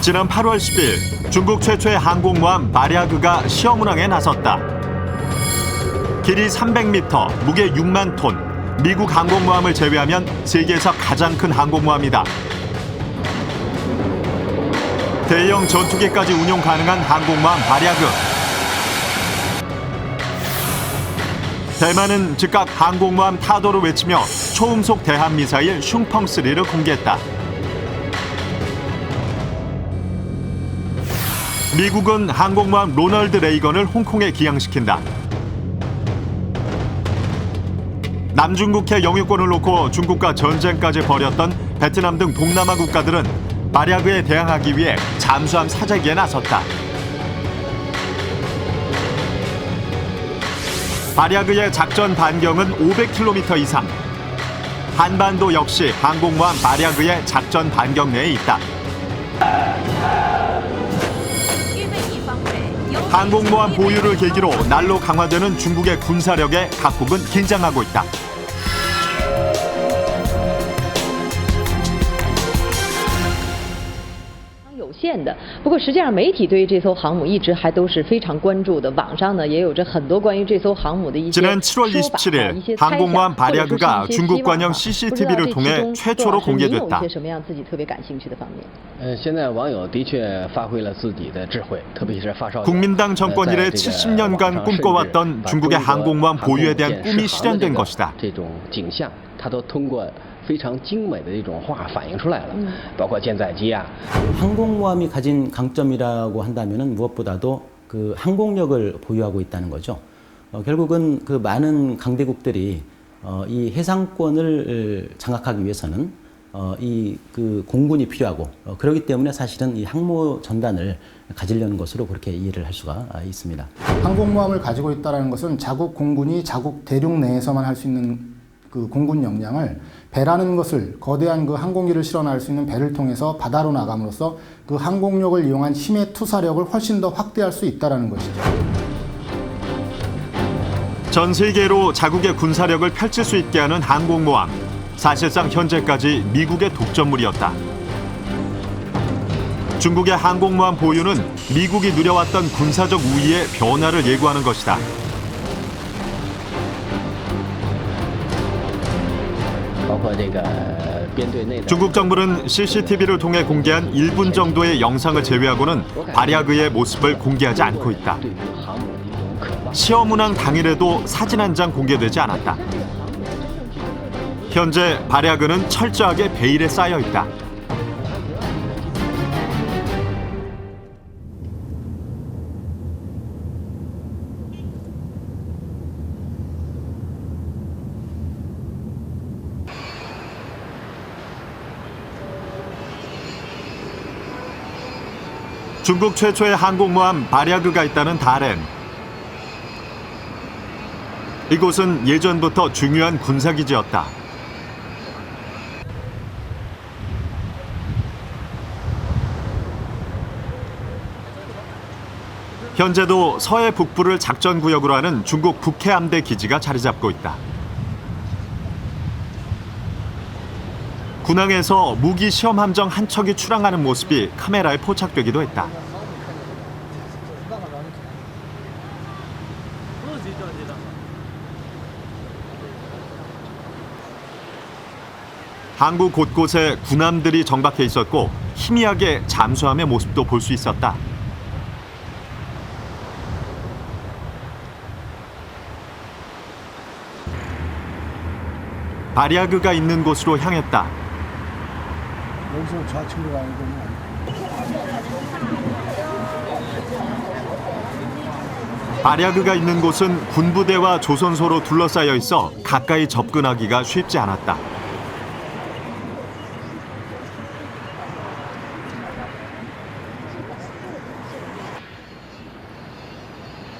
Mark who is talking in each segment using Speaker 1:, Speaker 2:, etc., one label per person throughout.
Speaker 1: 지난 8월 10일 중국 최초의 항공모함 바랴그가 시험 운항에 나섰다. 길이 300m, 무게 6만 톤, 미국 항공모함을 제외하면 세계에서 가장 큰 항공모함이다. 대형 전투기까지 운용 가능한 항공모함 바랴그. 대만은 즉각 항공모함 타도를 외치며 초음속 대함미사일 슝펑3를 공개했다. 미국은 항공모함 로널드 레이건을 홍콩에 기항시킨다. 남중국해 영유권을 놓고 중국과 전쟁까지 벌였던 베트남 등 동남아 국가들은 바랴그에 대항하기 위해 잠수함 사재기에 나섰다. 바랴그의 작전 반경은 500km 이상. 한반도 역시 항공모함 바랴그의 작전 반경 내에 있다. 항공모함 보유를 계기로 날로 강화되는 중국의 군사력에 각국은 긴장하고 있다.
Speaker 2: 有限的，不过实际上媒体对于这艘航母一直还都是非常关注的。网上呢也有着很多关于这艘航母的一些
Speaker 1: 지난 7월 27일 항공모함 바랴그가 중국 관영 CCTV를 통해 최초로 공개됐다.
Speaker 3: 现在网友的确发挥了自己的智慧，特别是发烧友。
Speaker 1: 국민당 정권 이래 70년간 꿈꿔왔던 중국의 항공모함 보유에 대한 꿈이 실현된 것이다.
Speaker 3: 这种景象，它都通过 非常精美的一种画反映出来了，包括舰载机啊。
Speaker 4: 항공모함이 가진 강점이라고 한다면은 무엇보다도 그 항공력을 보유하고 있다는 거죠. 결국은 그 많은 강대국들이 이 해상권을 장악하기 위해서는 이 그 공군이 필요하고 그렇기 때문에 사실은 이 항모 전단을 가지려는 것으로 그렇게 이해를 할 수가 있습니다.
Speaker 5: 항공모함을 가지고 있다는 것은 자국 공군이 자국 대륙 내에서만 할 수 있는 그 공군 역량을 배라는 것을 거대한 그 항공기를 실어날 수 있는 배를 통해서 바다로 나감으로써 그 항공력을 이용한 힘의 투사력을 훨씬 더 확대할 수 있다는 것이죠.
Speaker 1: 전 세계로 자국의 군사력을 펼칠 수 있게 하는 항공모함. 사실상 현재까지 미국의 독점물이었다. 중국의 항공모함 보유는 미국이 누려왔던 군사적 우위의 변화를 예고하는 것이다. 중국 정부는 CCTV를 통해 공개한 1분 정도의 영상을 제외하고는 바랴그의 모습을 공개하지 않고 있다. 시험 운항 당일에도 사진 한 장 공개되지 않았다. 현재 바랴그는 철저하게 베일에 쌓여 있다. 중국 최초의 항공모함 바랴그가 있다는 다롄. 이곳은 예전부터 중요한 군사기지였다. 현재도 서해 북부를 작전구역으로 하는 중국 북해함대 기지가 자리 잡고 있다. 군항에서 무기 시험 함정 한 척이 출항하는 모습이 카메라에 포착되기도 했다. 항구 곳곳에 군함들이 정박해 있었고 희미하게 잠수함의 모습도 볼 수 있었다. 바랴그가 있는 곳으로 향했다.
Speaker 5: 여기서 좌측으로 가는 거는
Speaker 1: 바랴그가 있는 곳은 군부대와 조선소로 둘러싸여 있어 가까이 접근하기가 쉽지 않았다.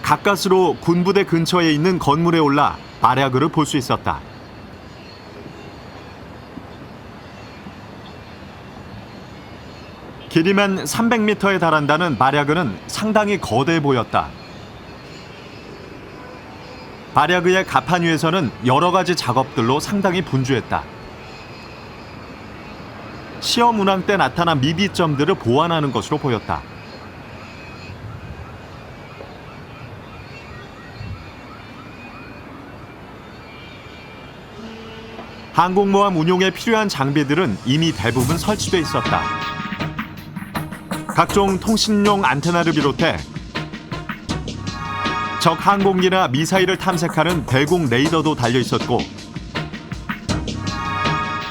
Speaker 1: 가까스로 군부대 근처에 있는 건물에 올라 바랴그를 볼 수 있었다. 길이만 300m에 달한다는 바랴그는 상당히 거대해 보였다. 바랴그의 갑판 위에서는 여러 가지 작업들로 상당히 분주했다. 시험 운항 때 나타난 미비점들을 보완하는 것으로 보였다. 항공모함 운용에 필요한 장비들은 이미 대부분 설치돼 있었다. 각종 통신용 안테나를 비롯해 적 항공기나 미사일을 탐색하는 대공 레이더도 달려 있었고,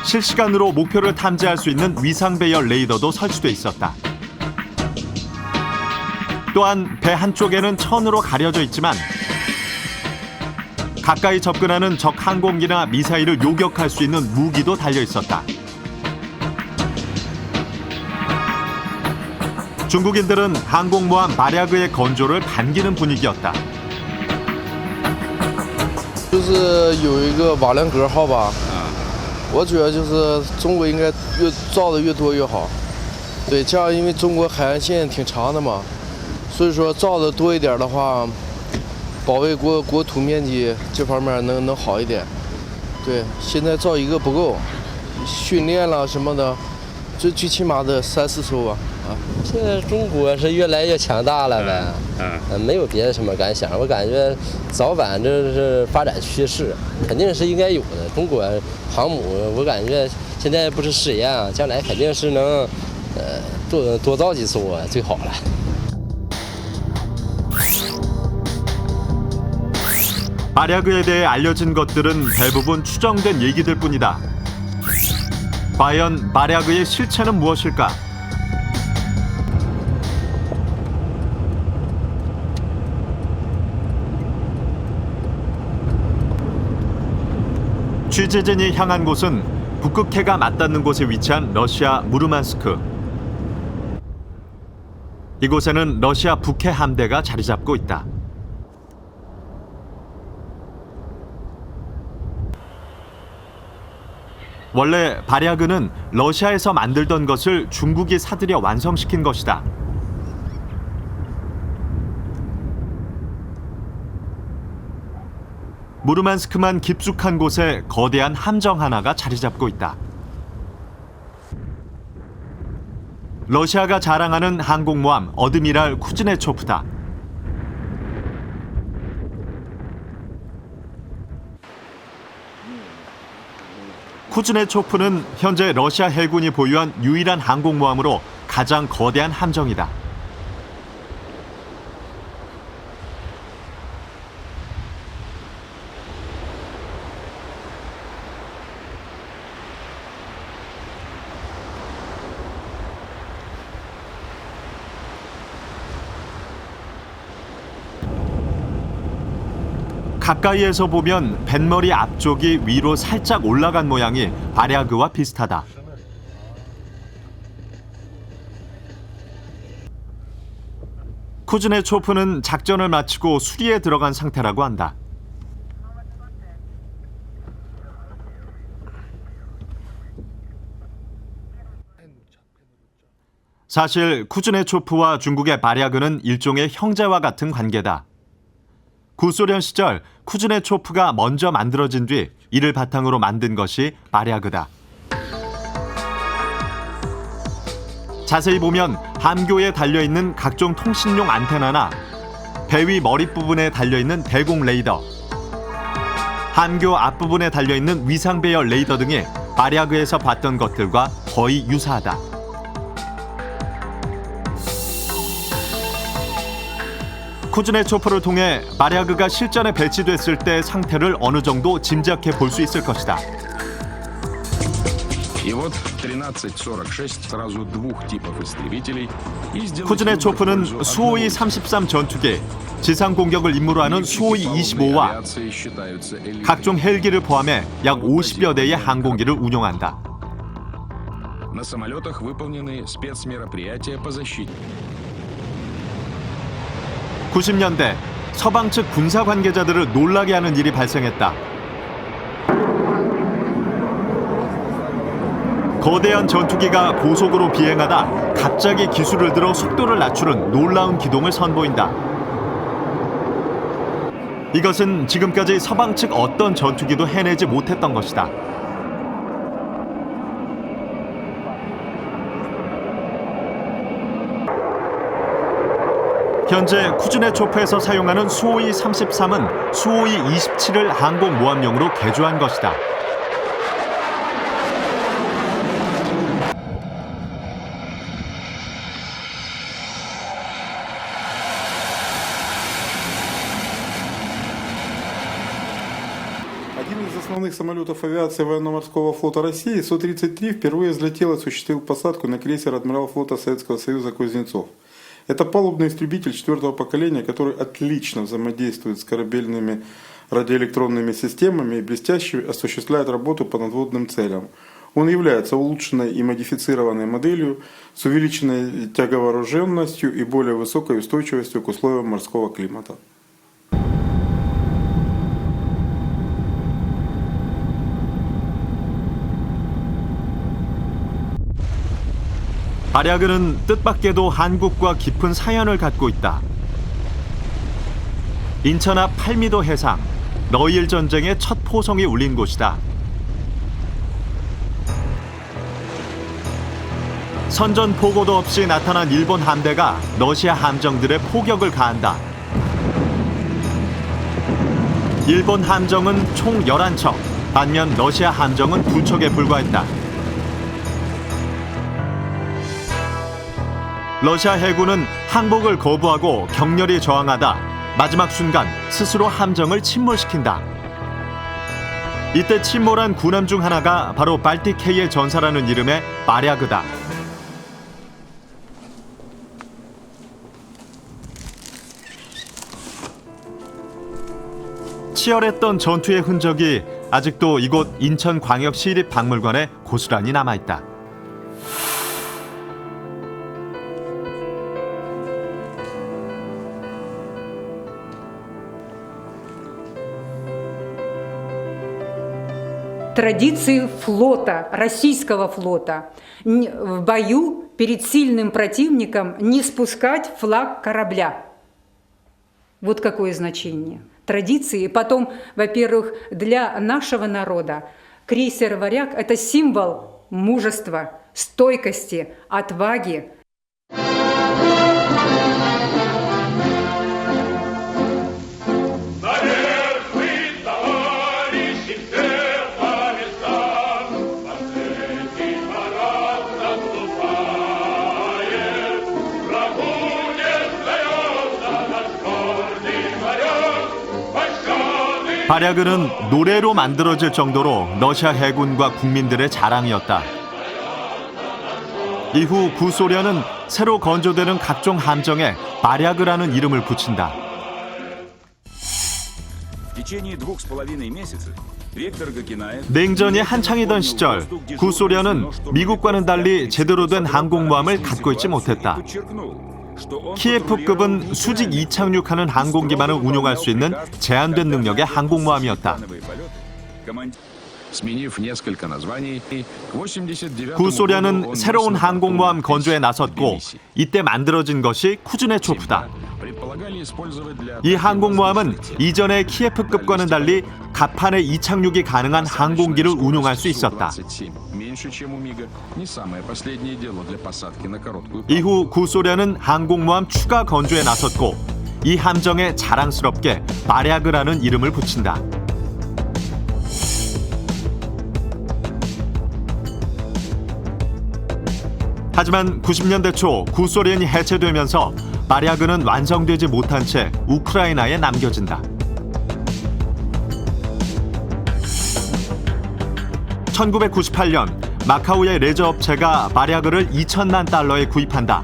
Speaker 1: 실시간으로 목표를 탐지할 수 있는 위상 배열 레이더도 설치돼 있었다. 또한 배 한쪽에는 천으로 가려져 있지만 가까이 접근하는 적 항공기나 미사일을 요격할 수 있는 무기도 달려 있었다. 중국인들은 항공모함 바랴그의 건조를 반기는 분위기였다.
Speaker 6: 就是有一个瓦良格号吧，我主要就是中国应该越造的越多越好，对，这样因为中国海岸线挺长的嘛，所以说造的多一点的话，保卫国土面积这方面能好一点。对，现在造一个不够，训练了什么的，最起码得3、4艘吧。
Speaker 7: 现在中国是越来越强大了呗，没有别的什么感想，我感觉早晚这是发展趋势，肯定是应该有的。中国航母，我感觉现在不是试验啊，将来肯定是能多造几艘啊，最好了。
Speaker 1: 바랴그에 대해 알려진 것들은 대부분 추정된 얘기들 뿐이다. 과연 바랴그의 실체는 무엇일까? 취재진이 향한 곳은 북극해가 맞닿는 곳에 위치한 러시아 무르만스크. 이곳에는 러시아 북해 함대가 자리 잡고 있다. 원래 바랴그는 러시아에서 만들던 것을 중국이 사들여 완성시킨 것이다. 무르만스크만 깊숙한 곳에 거대한 함정 하나가 자리 잡고 있다. 러시아가 자랑하는 항공모함 어드미랄 쿠즈네초프다. 쿠즈네초프는 현재 러시아 해군이 보유한 유일한 항공모함으로 가장 거대한 함정이다. 가까이에서 보면 뱃머리 앞쪽이 위로 살짝 올라간 모양이 바랴그와 비슷하다. 쿠즈네초프는 작전을 마치고 수리에 들어간 상태라고 한다. 사실 쿠즈네초프와 중국의 바랴그는 일종의 형제와 같은 관계다. 구소련 시절 쿠즈네초프가 먼저 만들어진 뒤 이를 바탕으로 만든 것이 바랴그다. 자세히 보면 함교에 달려있는 각종 통신용 안테나나 배 위 머릿부분에 달려있는 대공 레이더, 함교 앞부분에 달려있는 위상 배열 레이더 등이 바랴그에서 봤던 것들과 거의 유사하다. 쿠즈네초프를 통해 바랴그가 실전에 배치됐을 때 상태를 어느 정도 짐작해 볼 수 있을 것이다. 쿠즈네초프는 수호이 33 전투기, 지상 공격을 임무로 하는 수호이 25와 각종 헬기를 포함해 약 50여 대의 항공기를 운용한다. 90년대 서방 측 군사 관계자들을 놀라게 하는 일이 발생했다. 거대한 전투기가 고속으로 비행하다 갑자기 기술을 들어 속도를 낮추는 놀라운 기동을 선보인다. 이것은 지금까지 서방 측 어떤 전투기도 해내지 못했던 것이다. 현재 쿠즈네초프에서 사용하는 수호이 33은 수호이 27을 항공모함용으로 개조한 것이다.
Speaker 8: Один из основных самолетов авиации военно-морского флота России, Су-33, впервые взлетел и осуществил посадку на крейсер адмирал флота Советского Союза «Кузнецов». Это палубный истребитель 4-го поколения, который отлично взаимодействует с корабельными радиоэлектронными системами и блестяще осуществляет работу по надводным целям. Он является улучшенной и модифицированной моделью с увеличенной тяговооруженностью и более высокой устойчивостью к условиям морского климата.
Speaker 1: 발야그는 뜻밖에도 한국과 깊은 사연을 갖고 있다. 인천 앞 8미도 해상, 러일 전쟁의 첫 포성이 울린 곳이다. 선전 보고도 없이 나타난 일본 함대가 러시아 함정들의 포격을 가한다. 일본 함정은 총 11척, 반면 러시아 함정은 2척에 불과했다. 러시아 해군은 항복을 거부하고 격렬히 저항하다 마지막 순간 스스로 함정을 침몰시킨다. 이때 침몰한 군함 중 하나가 바로 발틱해의 전사라는 이름의 발야그다. 치열했던 전투의 흔적이 아직도 이곳 인천광역시립박물관에 고스란히 남아있다.
Speaker 9: Традиции флота, российского флота, в бою перед сильным противником не спускать флаг корабля. Вот какое значение. Традиции. И потом, во-первых, для нашего народа крейсер «Варяг» — это символ мужества, стойкости, отваги.
Speaker 1: 발야그는 노래로 만들어질 정도로 러시아 해군과 국민들의 자랑이었다. 이후 구소련은 새로 건조되는 각종 함정에 발야그라는 이름을 붙인다. 냉전이 한창이던 시절 구소련은 미국과는 달리 제대로 된 항공모함을 갖고 있지 못했다. 키예프급은 수직 이착륙하는 항공기만을 운용할 수 있는 제한된 능력의 항공모함이었다. 구소련은 새로운 항공모함 건조에 나섰고 이때 만들어진 것이 쿠즈네초프다. 이 항공모함은 이전의 키예프급과는 달리 갑판에 이착륙이 가능한 항공기를 운용할 수 있었다. 이후 구소련은 항공모함 추가 건조에 나섰고 이 함정에 자랑스럽게 발야그라는 이름을 붙인다. 하지만 90년대 초 구소련이 해체되면서 발야그는 완성되지 못한 채 우크라이나에 남겨진다. 1998년 마카오의 레저 업체가 발야그를 2천만 달러에 구입한다.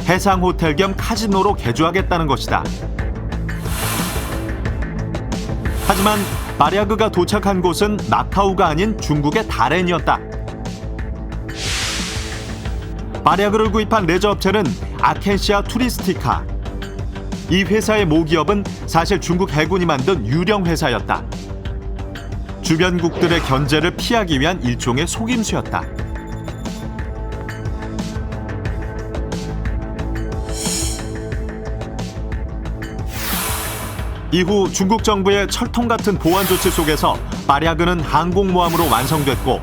Speaker 1: 해상 호텔 겸 카지노로 개조하겠다는 것이다. 하지만 발야그가 도착한 곳은 마카오가 아닌 중국의 다롄이었다. 발야그를 구입한 레저 업체는 아켄시아 투리스티카. 이 회사의 모기업은 사실 중국 해군이 만든 유령 회사였다. 주변국들의 견제를 피하기 위한 일종의 속임수였다. 이후 중국 정부의 철통 같은 보안 조치 속에서 발야그는 항공모함으로 완성됐고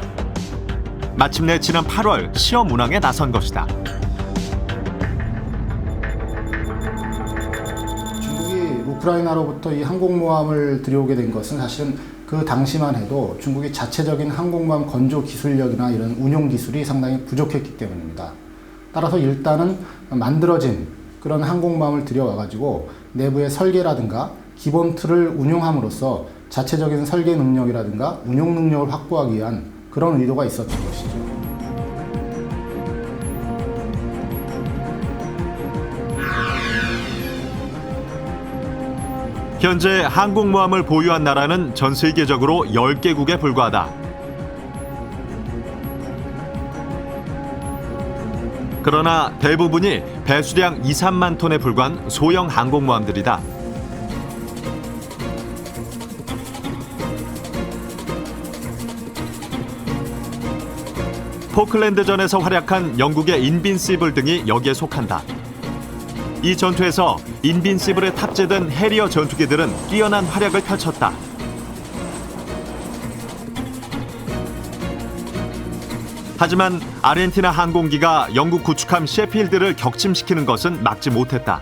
Speaker 1: 마침내 지난 8월 시험 운항에 나선 것이다.
Speaker 5: 우크라이나로부터 이 항공모함을 들여오게 된 것은 사실은 그 당시만 해도 중국의 자체적인 항공모함 건조 기술력이나 이런 운용 기술이 상당히 부족했기 때문입니다. 따라서 일단은 만들어진 그런 항공모함을 들여와가지고 내부의 설계라든가 기본 틀을 운용함으로써 자체적인 설계 능력이라든가 운용 능력을 확보하기 위한 그런 의도가 있었던 것이죠.
Speaker 1: 현재 항공모함을 보유한 나라는 전 세계적으로 10개국에 불과하다. 그러나 대부분이 배수량 2, 3만 톤에 불과한 소형 항공모함들이다. 포클랜드전에서 활약한 영국의 인빈시블 등이 여기에 속한다. 이 전투에서 인빈시블에 탑재된 해리어 전투기들은 뛰어난 활약을 펼쳤다. 하지만 아르헨티나 항공기가 영국 구축함 셰필드를 격침시키는 것은 막지 못했다.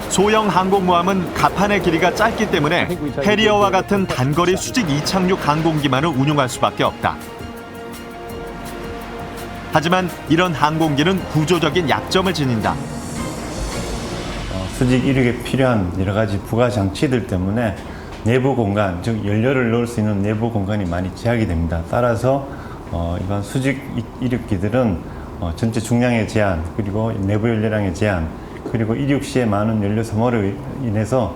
Speaker 1: 소형 항공모함은 갑판의 길이가 짧기 때문에 해리어와 같은 단거리 수직 이착륙 항공기만을 운용할 수밖에 없다. 하지만 이런 항공기는 구조적인 약점을 지닌다.
Speaker 10: 수직 이륙에 필요한 여러 가지 부가 장치들 때문에 내부 공간, 즉 연료를 넣을 수 있는 내부 공간이 많이 제약이 됩니다. 따라서 이번 수직 이륙기들은 전체 중량의 제한, 그리고 내부 연료량의 제한, 그리고 이륙 시에 많은 연료 소모로 인해서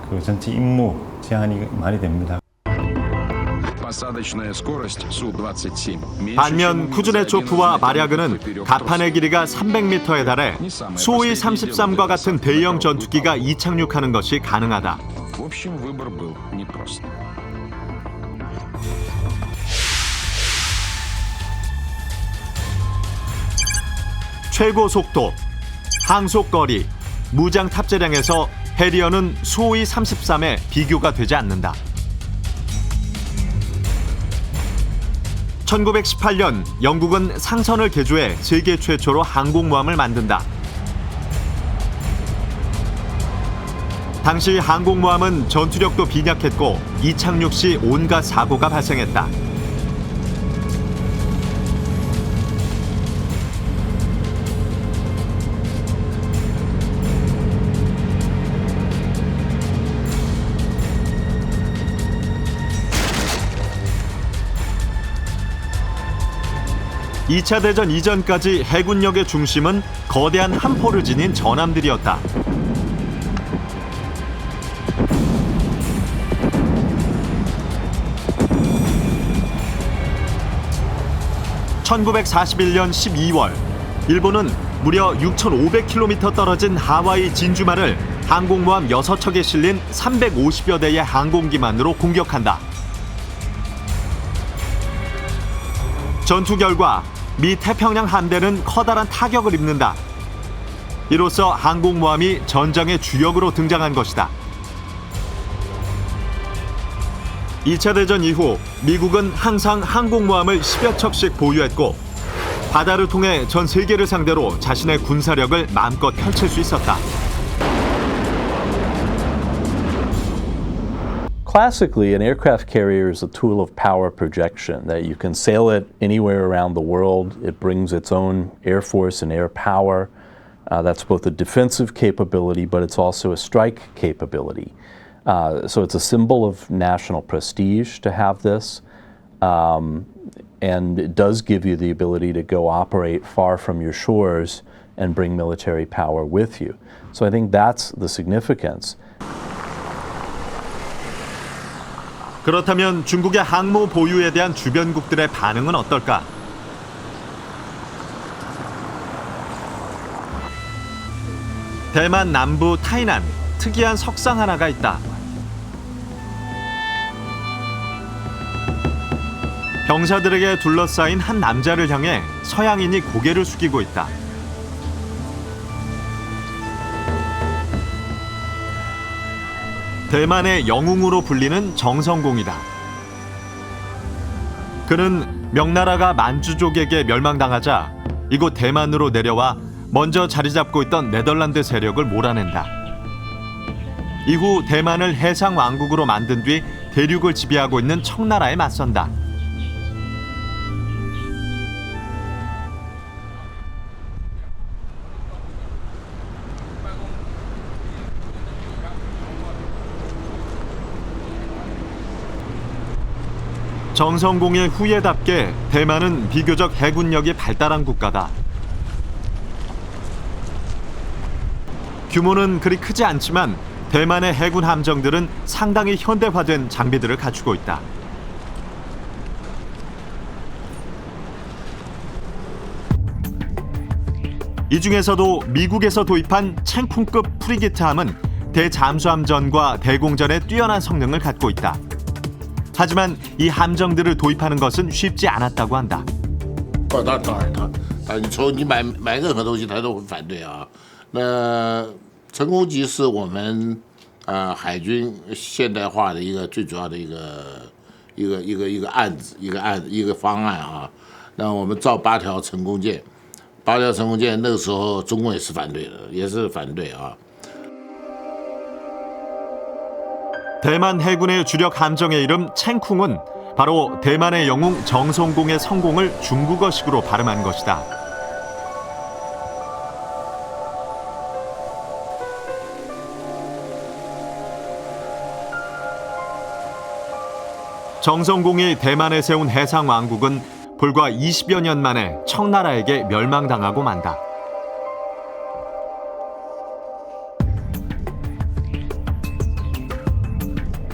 Speaker 10: 그 전체 임무 제한이 많이 됩니다.
Speaker 1: 반면 쿠즈네초프와 마랴그는 갑판의 길이가 300m에 달해 수호이 33과 같은 대형 전투기가 이착륙하는 것이 가능하다. 최고 속도, 항속거리, 무장 탑재량에서 해리어는 수호이 33에 비교가 되지 않는다. 1918년 영국은 상선을 개조해 세계 최초로 항공모함을 만든다. 당시 항공모함은 전투력도 빈약했고 이착륙 시 온갖 사고가 발생했다. 이 차 대전 이전까지 해군력의 중심은 거대한 함포를 지닌 전함들이었다. (1941년 12월) 일본은 무려 6,500km 떨어진 하와이 진주만을 항공모함 6척에 실린 350여 대의 항공기만으로 공격한다. 전투 결과 미 태평양 함대는 커다란 타격을 입는다. 이로써 항공모함이 전장의 주역으로 등장한 것이다. 2차 대전 이후 미국은 항상 항공모함을 10여 척씩 보유했고 바다를 통해 전 세계를 상대로 자신의 군사력을 마음껏 펼칠 수 있었다.
Speaker 11: Classically, an aircraft carrier is a tool of power projection, that you can sail it anywhere around the world. It brings its own air force and air power. That's both a defensive capability, but it's also a strike capability. So it's a symbol of national prestige to have this. And it does give you the ability to go operate far from your shores and bring military power with you. So I think that's the significance.
Speaker 1: 그렇다면 중국의 항모 보유에 대한 주변국들의 반응은 어떨까? 대만 남부 타이난, 특이한 석상 하나가 있다. 병사들에게 둘러싸인 한 남자를 향해 서양인이 고개를 숙이고 있다. 대만의 영웅으로 불리는 정성공이다. 그는 명나라가 만주족에게 멸망당하자 이곳 대만으로 내려와 먼저 자리 잡고 있던 네덜란드 세력을 몰아낸다. 이후 대만을 해상 왕국으로 만든 뒤 대륙을 지배하고 있는 청나라에 맞선다. 정성공의 후예답게 대만은 비교적 해군력이 발달한 국가다. 규모는 그리 크지 않지만 대만의 해군 함정들은 상당히 현대화된 장비들을 갖추고 있다. 이 중에서도 미국에서 도입한 챙쿵급 프리게트함은 대잠수함전과 대공전에 뛰어난 성능을 갖고 있다. 하지만 이 함정들을 도입하는 것은 쉽지 않았다고 한다.
Speaker 12: 当然，你买任何东西，他都会反对啊。那成功级是我们海军现代化的一个最主要的一个案子，一个方案啊。那我们造8条成功舰，8条成功舰那个时候中共也是反对的，也是反对啊。
Speaker 1: 대만 해군의 주력 함정의 이름 챙쿵은 바로 대만의 영웅 정성공의 성공을 중국어식으로 발음한 것이다. 정성공이 대만에 세운 해상 왕국은 불과 20여 년 만에 청나라에게 멸망당하고 만다.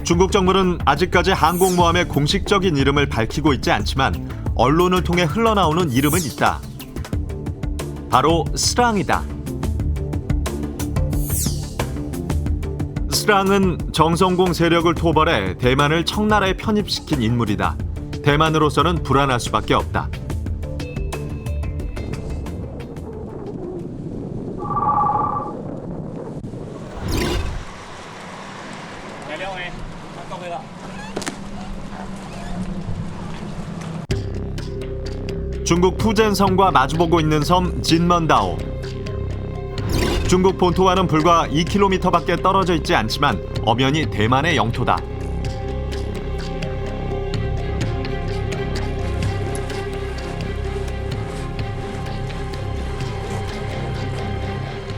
Speaker 1: 중국 정부는 아직까지 항공모함의 공식적인 이름을 밝히고 있지 않지만 언론을 통해 흘러나오는 이름은 있다. 바로 스랑이다. 스랑은 정성공 세력을 토벌해 대만을 청나라에 편입시킨 인물이다. 대만으로서는 불안할 수밖에 없다. 중국 푸젠성과 마주보고 있는 섬 진먼다오. 중국 본토와는 불과 2km밖에 떨어져 있지 않지만 엄연히 대만의 영토다.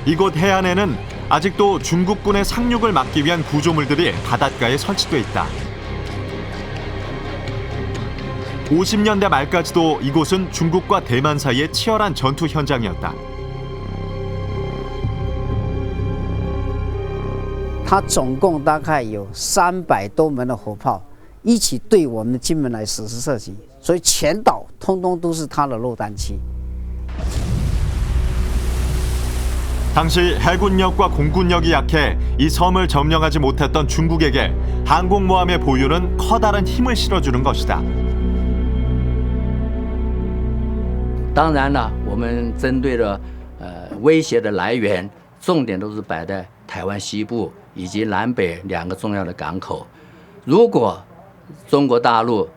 Speaker 1: 이곳 해안에는 아직도 중국군의 상륙을 막기 위한 구조물들이 바닷가에 설치돼 있다. 50년대 말까지도 이곳은 중국과 대만 사이의 치열한 전투 현장이었다.
Speaker 13: 它总共大概有300多门的火炮，一起对我们的金门来实施射击，所以全岛通通都是它的落弹区。
Speaker 1: 당시 해군력과 공군력이 약해 이 섬을 점령하지 못했던 중국에게 항공모함의 보유는 커다란 힘을 실어주는 것이다.
Speaker 14: 当然了，我们针对了威胁的来源，重点都是摆在台湾西部以及南北2个重要的港口。如果中国大陆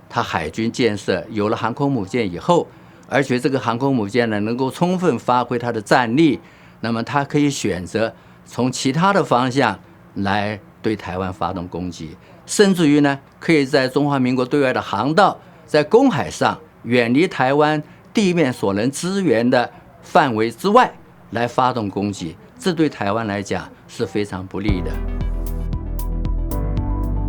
Speaker 14: 它海军建设有了航空母舰以后，而且这个航空母舰呢能够充分发挥它的战力，那么它可以选择从其他的方向来对台湾发动攻击，甚至于呢可以在中华民国对外的航道，在公海上远离台湾 地面所能支援的范围之外来发动攻击，这对台湾来讲是非常不利的。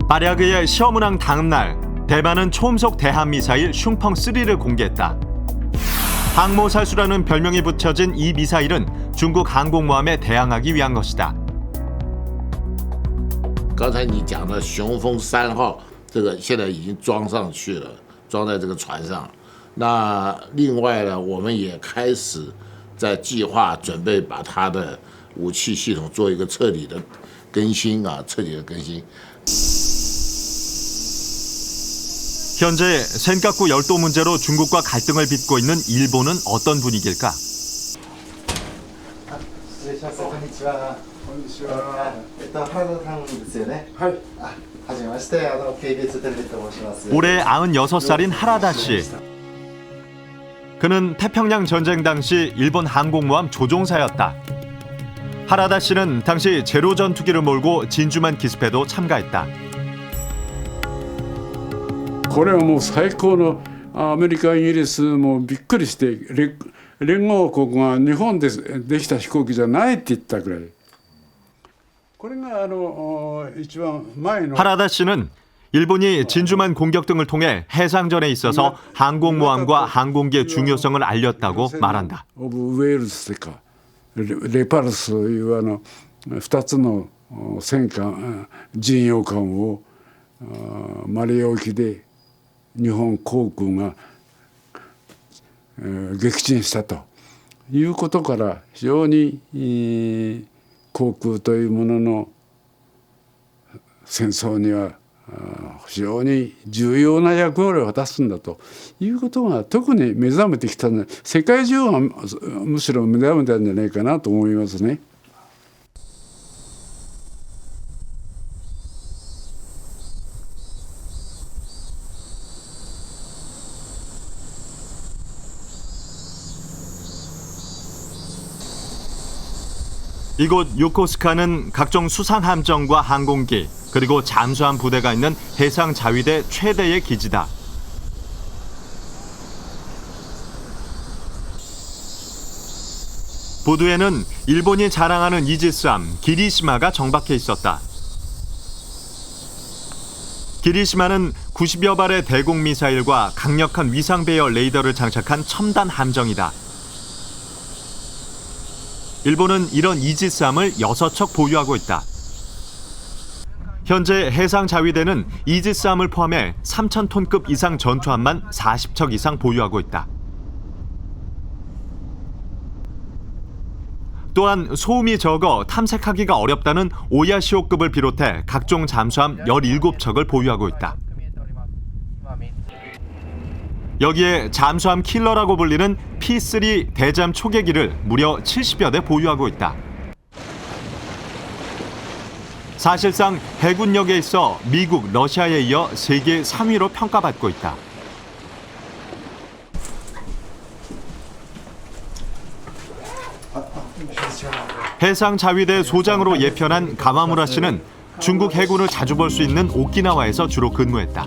Speaker 1: 발야그의 시험운항 다음 날, 대만은 초음속 대함미사일 슝펑3를 공개했다. 항모살수라는 별명이 붙여진 이 미사일은 중국 항공모함에 대항하기 위한 것이다.
Speaker 12: 刚才你讲的雄风3号，这个现在已经装上去了，装在这个船上。 那另外呢，我们也开始在计划准备把它的武器系统做一个彻底的更新啊，彻底的更新。
Speaker 1: 현재 센카쿠 열도 문제로 중국과 갈등을 빚고 있는 일본은 어떤 분위기일까?
Speaker 15: はじめまして、KBSテレビと申します。
Speaker 1: 올해 96살인 하라다 씨. 그는 태평양 전쟁 당시 일본 항공모함 조종사였다. 하라다 씨는 당시 제로 전투기를 몰고 진주만 기습에도 참가했다.
Speaker 16: これはもう最高のアメリカ、イギリスもびっくりして連合国が日本でできた飛行機じゃないって言ったぐらい。これが一番前の
Speaker 1: 하라다 씨는 일본이 진주만 공격 등을 통해 해상전에 있어서 항공모함과 항공기의 중요성을 알렸다고 말한다.
Speaker 16: オブウェールズとかレパルスという2つの戦艦巡洋艦をマレー沖で日本航空が撃沈したということから非常に航空というものの戦争には非常に重要な役割を果たすんだということが特に目覚めてきたので世界中がむしろ目覚めたんじゃないかなと思いますね。
Speaker 1: 이곳 요코스카는 각종 수상 함정과 항공기 그리고 잠수함 부대가 있는 해상 자위대 최대의 기지다. 부두에는 일본이 자랑하는 이지스함 기리시마가 정박해 있었다. 기리시마는 90여 발의 대공 미사일과 강력한 위상 배열 레이더를 장착한 첨단 함정이다. 일본은 이런 이지스함을 6척 보유하고 있다. 현재 해상 자위대는 이지스함을 포함해 3,000톤급 이상 전투함만 40척 이상 보유하고 있다. 또한 소음이 적어 탐색하기가 어렵다는 오야시오급을 비롯해 각종 잠수함 17척을 보유하고 있다. 여기에 잠수함 킬러라고 불리는 P3 대잠 초계기를 무려 70여 대 보유하고 있다. 사실상 해군력에 있어 미국, 러시아에 이어 세계 3위로 평가받고 있다. 해상 자위대 소장으로 예편한 가마무라 씨는 중국 해군을 자주 볼 수 있는 오키나와에서 주로 근무했다.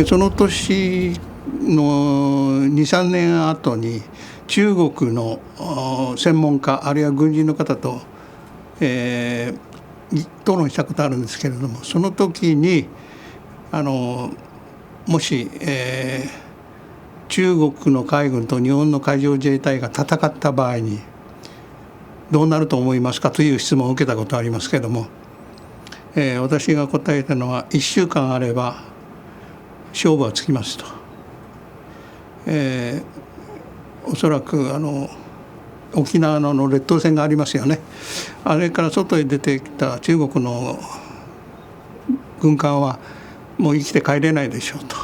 Speaker 17: その年の2、3年後に中国の専門家あるいは軍人の方と、討論したことあるんですけれども、その時にもし、中国の海軍と日本の海上自衛隊が戦った場合にどうなると思いますかという質問を受けたことありますけれども、私が答えたのは1週間あれば勝負はつきますと。おそらく沖縄の列島線がありますよね。あれから外へ出てきた中国の軍艦はもう生きて帰れないでしょうと。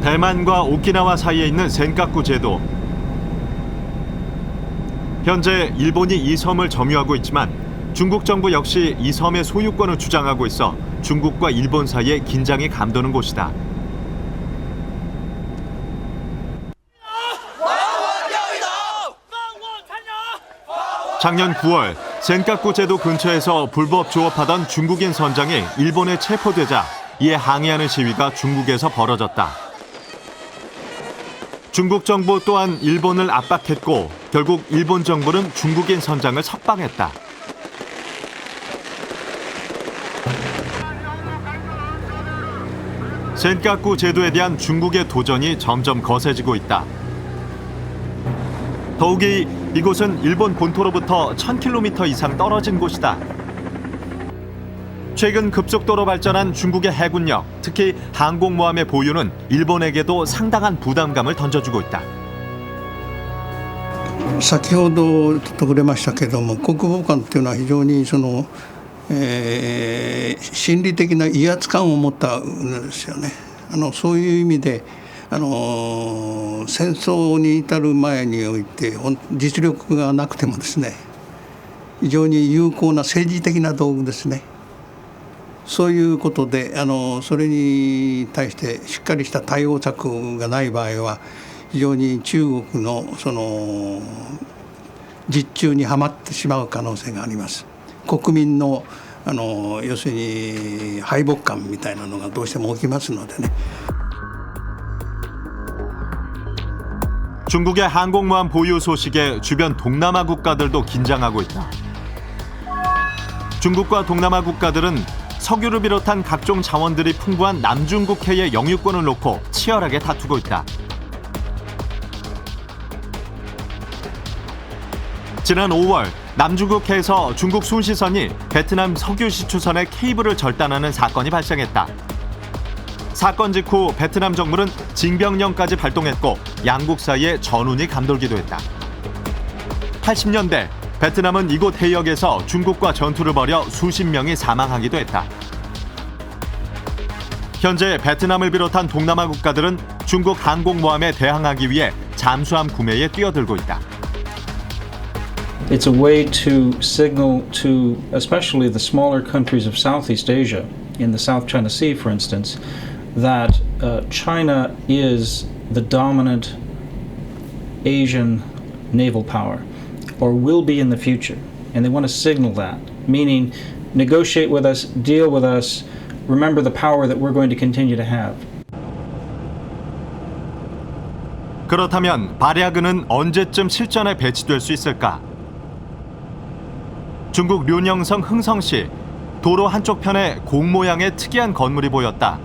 Speaker 1: 대만과 오키나와 사이에 있는 센카쿠 제도. 현재 일본이 이 섬을 점유하고 있지만 중국 정부 역시 이 섬의 소유권을 주장하고 있어 중국과 일본 사이에 긴장이 감도는 곳이다. 작년 9월 센카쿠 제도 근처에서 불법 조업하던 중국인 선장이 일본에 체포되자 이에 항의하는 시위가 중국에서 벌어졌다. 중국 정부 또한 일본을 압박했고 결국 일본 정부는 중국인 선장을 석방했다. 센카쿠 제도에 대한 중국의 도전이 점점 거세지고 있다. 더욱이 이곳은 일본 본토로부터 1000km 이상 떨어진 곳이다. 최근 급속도로 발전한 중국의 해군력, 특히 항공모함의 보유는 일본에게도 상당한 부담감을 던져주고 있다.
Speaker 17: 先ほどちょっと触れましたけども、国防官というのは非常に心理的な威圧感を持ったんですよね。そういう意味で戦争に至る前において実力がなくてもですね、非常に有効な政治的な道具ですね。そういうことでそれに対してしっかりした対応策がない場合は非常に中国のその実中にはまってしまう可能性があります。国民の要するに敗北感みたいなのがどうしても起きますのでね。
Speaker 1: 중국의 항공모함 보유 소식에 주변 동남아 국가들도 긴장하고 있다. 중국과 동남아 국가들은 석유를 비롯한 각종 자원들이 풍부한 남중국해의 영유권을 놓고 치열하게 다투고 있다. 지난 5월 남중국해에서 중국 순시선이 베트남 석유 시추선의 케이블을 절단하는 사건이 발생했다. 사건 직후 베트남 정부는 징병령까지 발동했고 양국 사이에 전운이 감돌기도 했다. 80년대 베트남은 이곳 해역에서 중국과 전투를 벌여 수십 명이 사망하기도 했다. 현재 베트남을 비롯한 동남아 국가들은 중국 항공모함에 대항하기 위해 잠수함 구매에 뛰어들고 있다.
Speaker 18: It's a way to signal to especially the smaller countries of Southeast Asia, in the South China Sea, for instance, that China is the dominant Asian naval power, or will be in the future. And they want to signal that, meaning negotiate with us, deal with us, remember the power that we're going to continue to have.
Speaker 1: 그렇다면 발야그는 언제쯤 실전에 배치될 수 있을까? 중국 륜영성 흥성시 도로 한쪽 편에 공 모양의 특이한 건물이 보였다.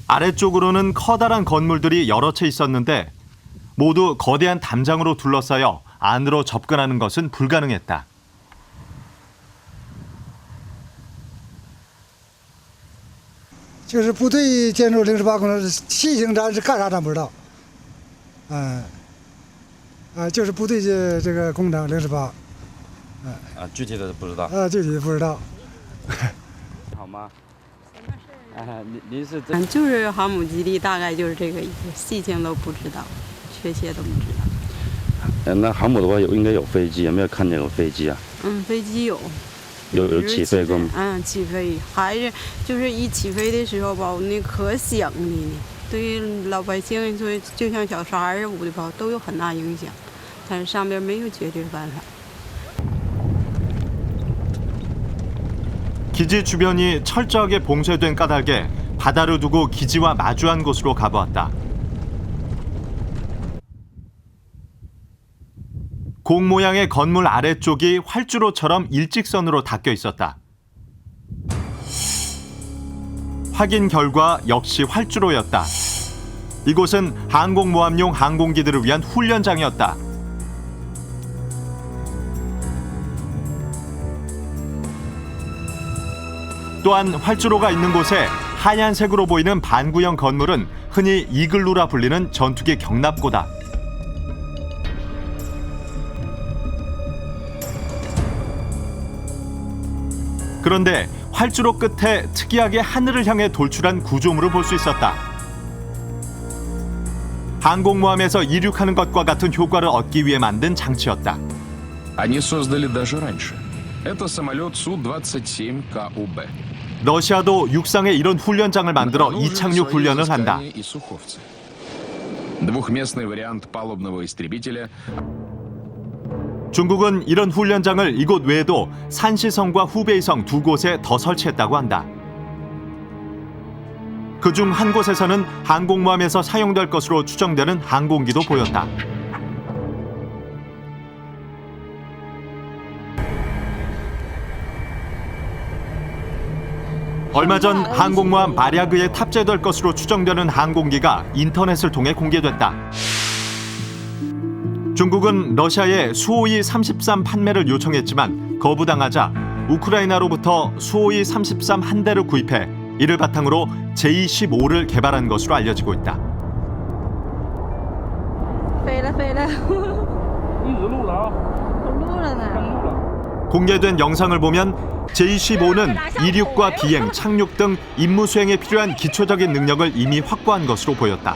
Speaker 1: 아래쪽으로는 커다란 건물들이 여러 채 있었는데 모두 거대한 담장으로 둘러싸여 안으로 접근하는 것은 불가능했다.
Speaker 19: 就是部队建筑08工程细型站是干啥咱不知道，就是部队这个工程08，
Speaker 20: 具体的不知道，
Speaker 19: 具体的不知道。
Speaker 20: 好吗？
Speaker 21: 您是就是航母基地，大概就是这个意思，细情都不知道，确切都不知道。
Speaker 20: 那航母的话应该有飞机，有没有看见有飞机啊？
Speaker 21: 飞机有。
Speaker 20: 有起飞过吗？
Speaker 21: 起飞还是就是一起飞的时候吧，那可响的呢，对于老百姓说，就像小沙儿捂的吧，都有很大影响。但是上边没有解决办法。
Speaker 1: 기지 주변이 철저하게 봉쇄된 까닭에 바다를 두고 기지와 마주한 곳으로 가보았다. 공 모양의 건물 아래쪽이 활주로처럼 일직선으로 닦여 있었다. 확인 결과 역시 활주로였다. 이곳은 항공모함용 항공기들을 위한 훈련장이었다. 또한 활주로가 있는 곳에 하얀색으로 보이는 반구형 건물은 흔히 이글루라 불리는 전투기 경납고다. 그런데 활주로 끝에 특이하게 하늘을 향해 돌출한 구조물을 볼 수 있었다. 항공모함에서 이륙하는 것과 같은 효과를 얻기 위해 만든 장치였다.
Speaker 22: Они создали даже раньше. Это самолет Су-27КУБ.
Speaker 1: 러시아도 육상에 이런 훈련장을 만들어 이착륙 훈련을 한다.
Speaker 22: Двухместный вариант палубного истребителя.
Speaker 1: 중국은 이런 훈련장을 이곳 외에도 산시성과 후베이성 두 곳에 더 설치했다고 한다. 그중 한 곳에서는 항공모함에서 사용될 것으로 추정되는 항공기도 보였다. 얼마 전 항공모함 바랴그에 탑재될 것으로 추정되는 항공기가 인터넷을 통해 공개됐다. 중국은 러시아에 수호이 33 판매를 요청했지만 거부당하자 우크라이나로부터 수호이 33 한 대를 구입해 이를 바탕으로 J-15를 개발한 것으로 알려지고 있다.
Speaker 21: 飞了，一直录了啊，都录了呢。
Speaker 1: 공개된 영상을 보면 J-15는 이륙과 비행, 착륙 등 임무 수행에 필요한 기초적인 능력을 이미 확보한 것으로 보였다.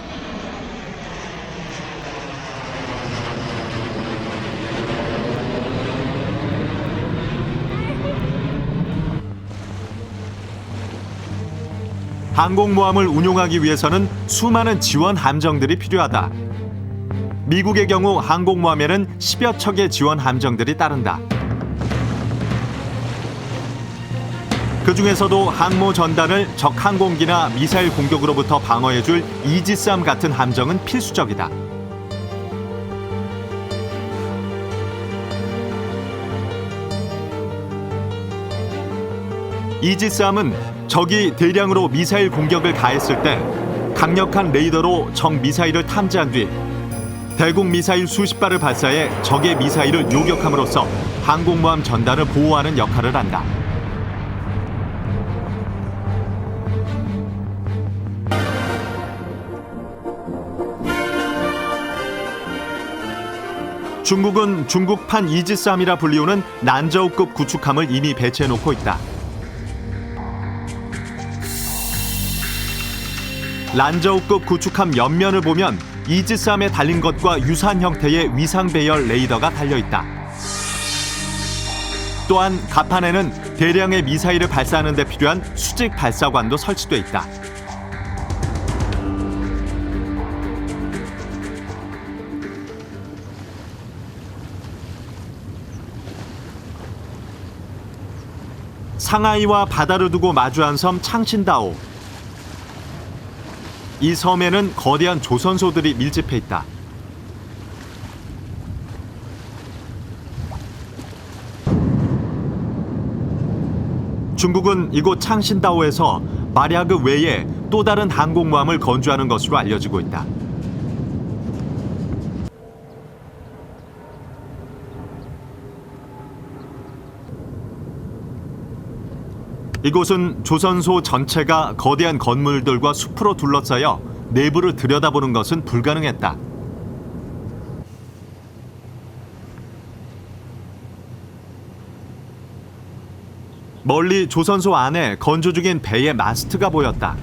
Speaker 1: 항공모함을 운용하기 위해서는 수많은 지원 함정들이 필요하다. 미국의 경우 항공모함에는 10여 척의 지원 함정들이 따른다. 그 중에서도 항모 전단을 적 항공기나 미사일 공격으로부터 방어해줄 이지스함 같은 함정은 필수적이다. 이지스함은 적이 대량으로 미사일 공격을 가했을 때 강력한 레이더로 적 미사일을 탐지한 뒤 대공 미사일 수십 발을 발사해 적의 미사일을 요격함으로써 항공모함 전단을 보호하는 역할을 한다. 중국은 중국판 이지스함이라 불리우는 난저우급 구축함을 이미 배치해놓고 있다. 란저우급 구축함 옆면을 보면 이지스함에 달린 것과 유사한 형태의 위상 배열 레이더가 달려있다. 또한 갑판에는 대량의 미사일을 발사하는 데 필요한 수직 발사관도 설치돼 있다. 상하이와 바다를 두고 마주한 섬 창신다오. 이 섬에는 거대한 조선소들이 밀집해 있다. 중국은 이곳 창신다오에서 마랴그 외에 또 다른 항공모함을 건조하는 것으로 알려지고 있다. 이곳은 조선소 전체가 거대한 건물들과 숲으로 둘러싸여 내부를 들여다보는 것은 불가능했다. 멀리 조선소 안에 건조 중인 배의 마스트가 보였다.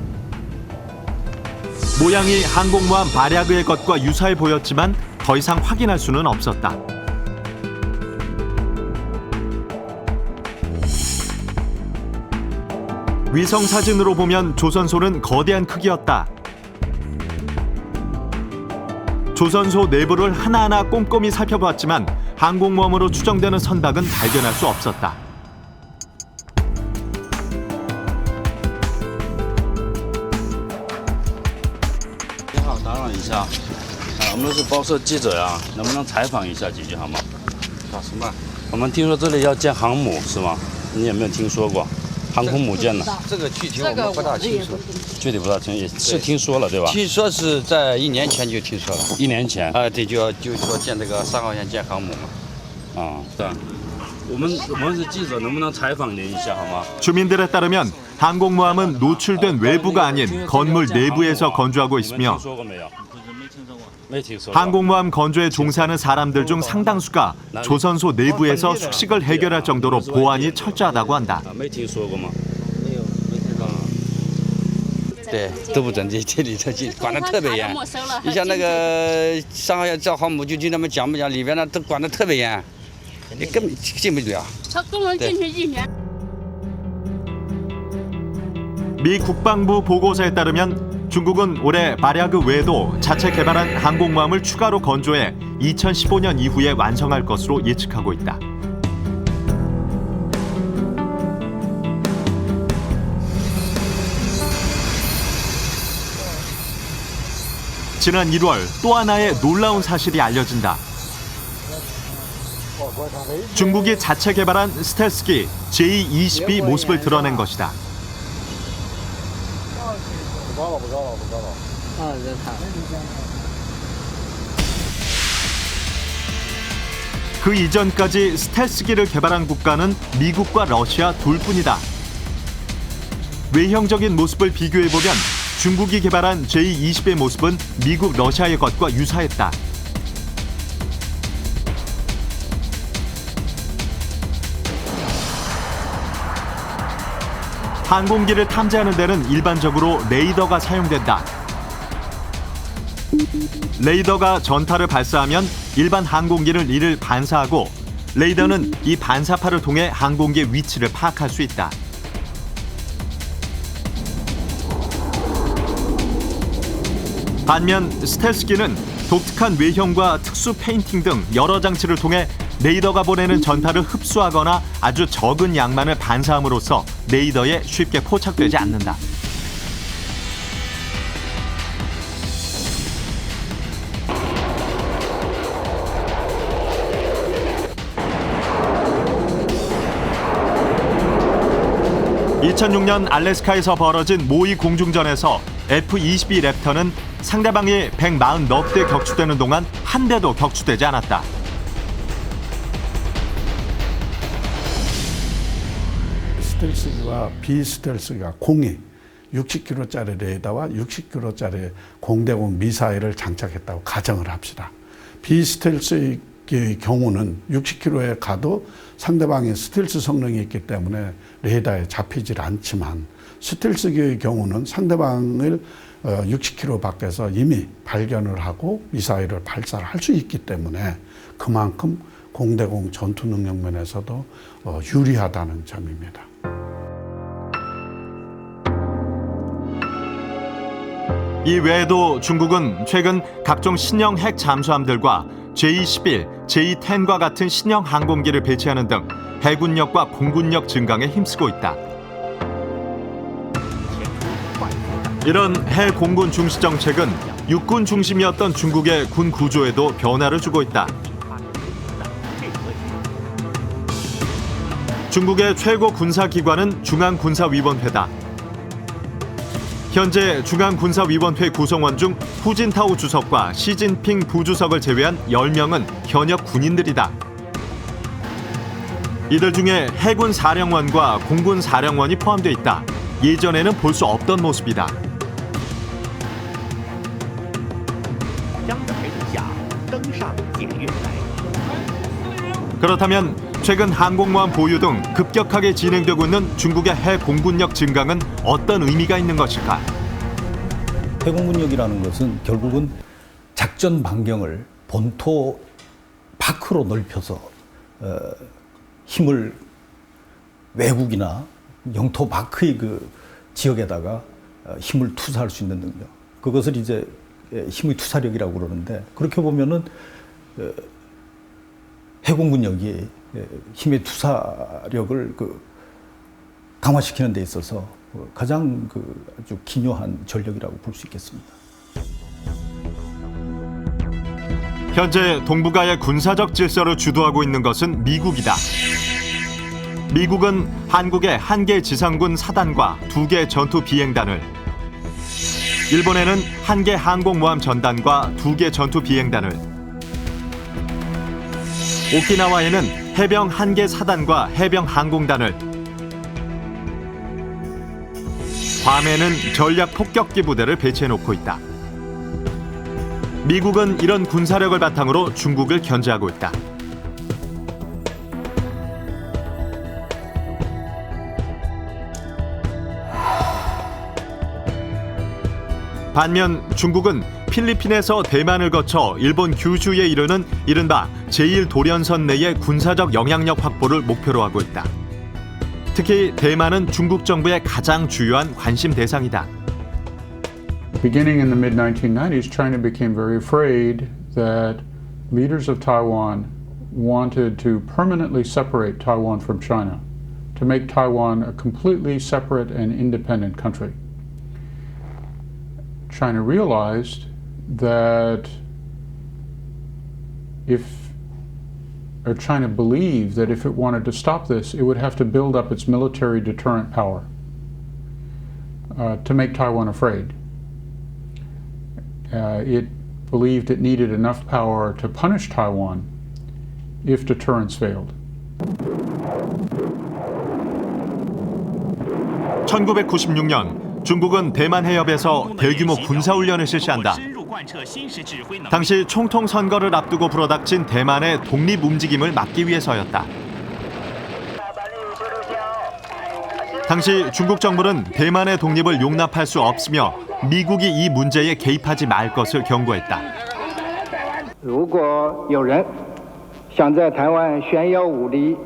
Speaker 1: 모양이 항공모함 바랴그의 것과 유사해 보였지만 더 이상 확인할 수는 없었다. 위성 사진으로 보면 조선소는 거대한 크기였다. 조선소 내부를 하나하나 꼼꼼히 살펴보았지만 항공모함으로 추정되는 선박은 발견할 수 없었다.
Speaker 20: 你好，打扰一下，我们是报社记者呀，能不能采访一下几句好吗？找什么？我们听说这里要建航母是吗？你有没有听说过？航空母舰呢？
Speaker 2: 这个具体我们不大清楚，
Speaker 20: 具体不大清，也是听说了对吧？
Speaker 2: 听说是在1年前就听说了。
Speaker 20: 1年前。
Speaker 2: 对，就说建这个3号线建航母嘛。
Speaker 20: 是啊。我们是记者，能不能采访您一下好吗？
Speaker 1: 주민들에 따르면 항공모함은 노출된 외부가 아닌 건물 내부에서 건조하고 있으며 항공모함 건조에 종사하는 사람들 중 상당수가 조선소 내부에서 숙식을 해결할 정도로 보안이 철저하다고 한다.
Speaker 2: 对，都不准这里头进，管得特别严。你像那个3号线造航母，就听他们讲不讲，里边呢都管得特别严，你根本进不了。
Speaker 3: 他不能进去1年。
Speaker 1: 미 국방부 보고서에 따르면 중국은 올해 마랴그 외에도 자체 개발한 항공모함을 추가로 건조해 2015년 이후에 완성할 것으로 예측하고 있다. 지난 1월 또 하나의 놀라운 사실이 알려진다. 중국이 자체 개발한 스텔스기 J-20이 모습을 드러낸 것이다. 그 이전까지 스텔스기를 개발한 국가는 미국과 러시아 둘뿐이다. 외형적인 모습을 비교해보면 중국이 개발한 J-20의 모습은 미국, 러시아의 것과 유사했다. 항공기를 탐지하는 데는 일반적으로 레이더가 사용된다. 레이더가 전타를 발사하면 일반 항공기는 이를 반사하고 레이더는 이 반사파를 통해 항공기의 위치를 파악할 수 있다. 반면 스텔스기는 독특한 외형과 특수 페인팅 등 여러 장치를 통해 레이더가 보내는 전파를 흡수하거나 아주 적은 양만을 반사함으로써 레이더에 쉽게 포착되지 않는다. (2006년) 알래스카에서 벌어진 모의 공중전에서 F-22 랩터는 상대방이 140몇 대 격추되는 동안 한 대도 격추되지 않았다.
Speaker 4: 스텔스기와 비스텔스기가 공이 60km짜리 레이더와 60km짜리 공대공 미사일을 장착했다고 가정을 합시다. 비스텔스의 경우는 60km에 가도 상대방의 스텔스 성능이 있기 때문에 레이더에 잡히질 않지만 스텔스기의 경우는 상대방을 60km 밖에서 이미 발견을 하고 미사일을 발사를 할 수 있기 때문에 그만큼 공대공 전투 능력 면에서도 유리하다는 점입니다.
Speaker 1: 이 외에도 중국은 최근 각종 신형 핵 잠수함들과 J-11, J-10과 같은 신형 항공기를 배치하는 등 해군력과 공군력 증강에 힘쓰고 있다. 이런 해공군 중시 정책은 육군 중심이었던 중국의 군 구조에도 변화를 주고 있다. 중국의 최고 군사기관은 중앙군사위원회다. 현재 중앙군사위원회 구성원 중 후진타오 주석과 시진핑 부주석을 제외한 10명은 현역 군인들이다. 이들 중에 해군 사령관과 공군 사령관이 포함되어 있다. 예전에는 볼 수 없던 모습이다. 그렇다면 최근 항공모함 보유 등 급격하게 진행되고 있는 중국의 해공군력 증강은 어떤 의미가 있는 것일까?
Speaker 6: 해공군력이라는 것은 결국은 작전 반경을 본토 밖으로 넓혀서 힘을 외국이나 영토 밖의 그 지역에다가 힘을 투사할 수 있는 능력. 그것을 이제 힘의 투사력이라고 그러는데 그렇게 보면은 해공군력이 힘의 투사력을 강화시키는 데 있어서 가장 아주 기묘한 전력이라고 볼 수 있겠습니다.
Speaker 1: 현재 동북아의 군사적 질서를 주도하고 있는 것은 미국이다. 미국은 한국의 1개 지상군 사단과 2개 전투 비행단을, 일본에는 1개 항공모함 전단과 2개 전투 비행단을, 오키나와에는 해병 1개 사단과 해병 항공단을, 괌에는 전략 폭격기 부대를 배치해놓고 있다. 미국은 이런 군사력을 바탕으로 중국을 견제하고 있다. 반면 중국은 필리핀에서 대만을 거쳐 일본 규슈에 이르는 이른바 제1도련선 내의 군사적 영향력 확보를 목표로 하고 있다. 특히 대만은 중국 정부의 가장 주요한 관심 대상이다.
Speaker 23: Beginning in the mid-1990s, China became very afraid that leaders of Taiwan wanted to permanently separate Taiwan from China, to make Taiwan a completely separate and independent country. China realized that China believed that if it wanted to stop this, it would have to build up its military deterrent power to make Taiwan afraid. It believed it needed enough power to punish Taiwan if deterrence failed.
Speaker 1: 1996년 중국은 대만 해협에서 대규모 군사훈련을 실시한다. 당시 총통 선거를 앞두고 불어닥친 대만의 독립 움직임을 막기 위해서였다. 당시 중국 정부는 대만의 독립을 용납할 수 없으며 미국이 이 문제에 개입하지 말 것을 경고했다.
Speaker 7: 如果有人想在台湾炫耀武力，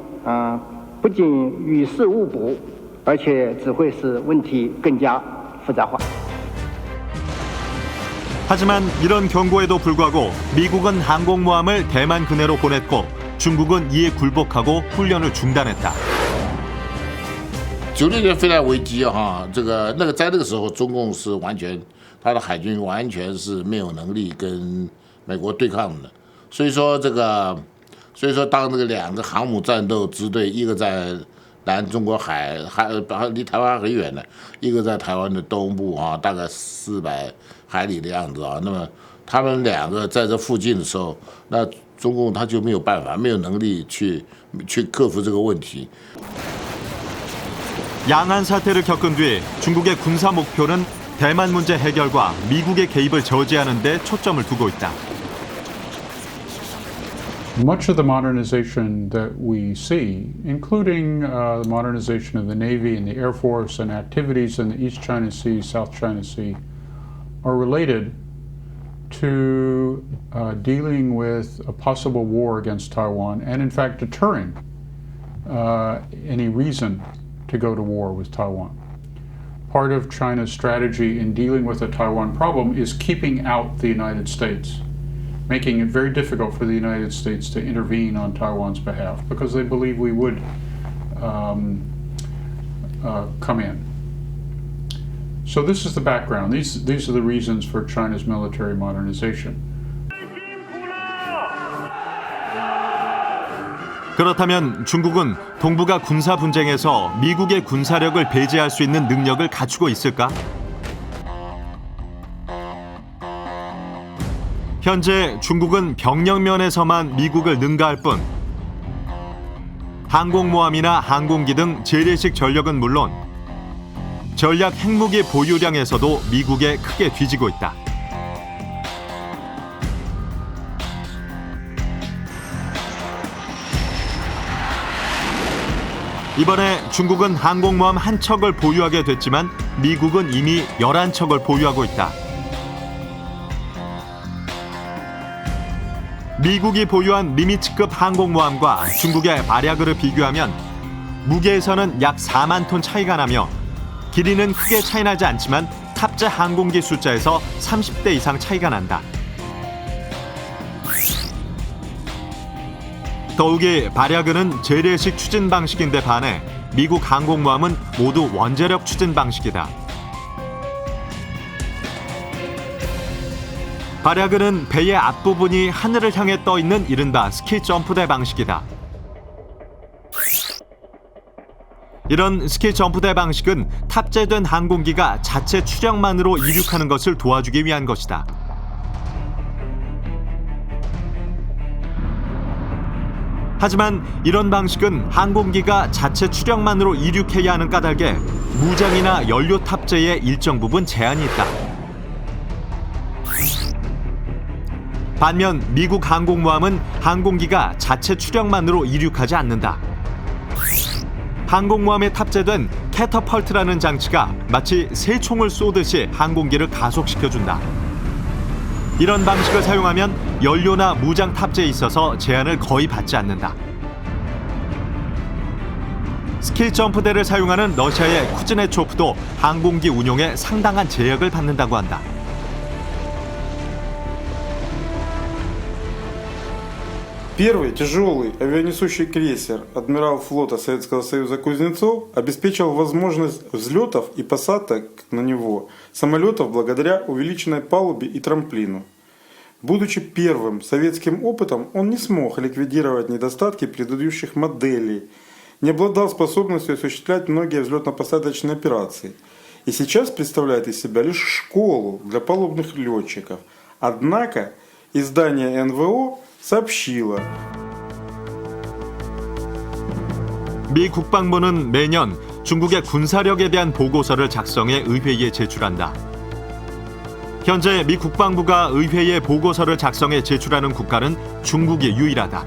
Speaker 7: 不仅于事无补，而且只会使问题更加复杂化。
Speaker 1: 하지만 이런 경고에도 불구하고 미국은 항공모함을 대만 근해로 보냈고 중국은 이에 굴복하고 훈련을 중단했다.
Speaker 12: 96年飞来危机在那个时候，中共是完全他的海军完全是没有能力跟美国对抗的，所以说当这个两个航母战斗支队，一个在南中国海离台湾很远的，一个在台湾的东部大概400海里的样子那么他们两个在这附近的时候，那中共他就没有办法，没有能力去克服这个问题。
Speaker 1: 양안 사태를 겪은 뒤 중국의 군사 목표는 대만 문제 해결과 미국의 개입을 저지하는 데 초점을 두고 있다.
Speaker 23: Much of the modernization that we see, including the modernization of the Navy and the Air Force and activities in the East China Sea, South China Sea, are related to dealing with a possible war against Taiwan and, in fact, deterring any reason to go to war with Taiwan. Part of China's strategy in dealing with the Taiwan problem is keeping out the United States, making it very difficult for the United States to intervene on Taiwan's behalf because they believe we would come in. So this is the background. These are the reasons for China's military modernization.
Speaker 1: 그렇다면 중국은 동북아 군사 분쟁에서 미국의 군사력을 배제할 수 있는 능력을 갖추고 있을까? 현재 중국은 병력 면에서만 미국을 능가할 뿐 항공모함이나 항공기 등 재래식 전력은 물론 전략 핵무기 보유량에서도 미국에 크게 뒤지고 있다. 이번에 중국은 항공모함 한 척을 보유하게 됐지만 미국은 이미 11척을 보유하고 있다. 미국이 보유한 니미츠급 항공모함과 중국의 발야그를 비교하면 무게에서는 약 4만 톤 차이가 나며 길이는 크게 차이나지 않지만 탑재 항공기 숫자에서 30대 이상 차이가 난다. 더욱이 발야그는 재래식 추진 방식인데 반해 미국 항공모함은 모두 원자력 추진 방식이다. 발야그는 배의 앞부분이 하늘을 향해 떠 있는 이른바 스키 점프대 방식이다. 이런 스키 점프대 방식은 탑재된 항공기가 자체 추력만으로 이륙하는 것을 도와주기 위한 것이다. 하지만 이런 방식은 항공기가 자체 추력만으로 이륙해야 하는 까닭에 무장이나 연료 탑재에 일정 부분 제한이 있다. 반면 미국 항공모함은 항공기가 자체 추력만으로 이륙하지 않는다. 항공모함에 탑재된 캐터펄트라는 장치가 마치 새총을 쏘듯이 항공기를 가속시켜준다. 이런 방식을 사용하면 연료나 무장 탑재에 있어서 제한을 거의 받지 않는다. 스키 점프대를 사용하는 러시아의 쿠즈네초프도 항공기 운용에 상당한 제약을 받는다고 한다.
Speaker 8: Первый тяжелый авианесущий крейсер адмирал флота Советского Союза Кузнецов обеспечил возможность взлетов и посадок на него самолетов благодаря увеличенной палубе и трамплину. Будучи первым советским опытом, он не смог ликвидировать недостатки предыдущих моделей, не обладал способностью осуществлять многие взлетно-посадочные операции и сейчас представляет из себя лишь школу для палубных летчиков. Однако издание НВО сообщила.
Speaker 1: 미 국방부는 매년 중국의 군사력에 대한 보고서를 작성해 의회에 제출한다. 현재 미 국방부가 의회에 보고서를 작성해 제출하는 국가는 중국이 유일하다.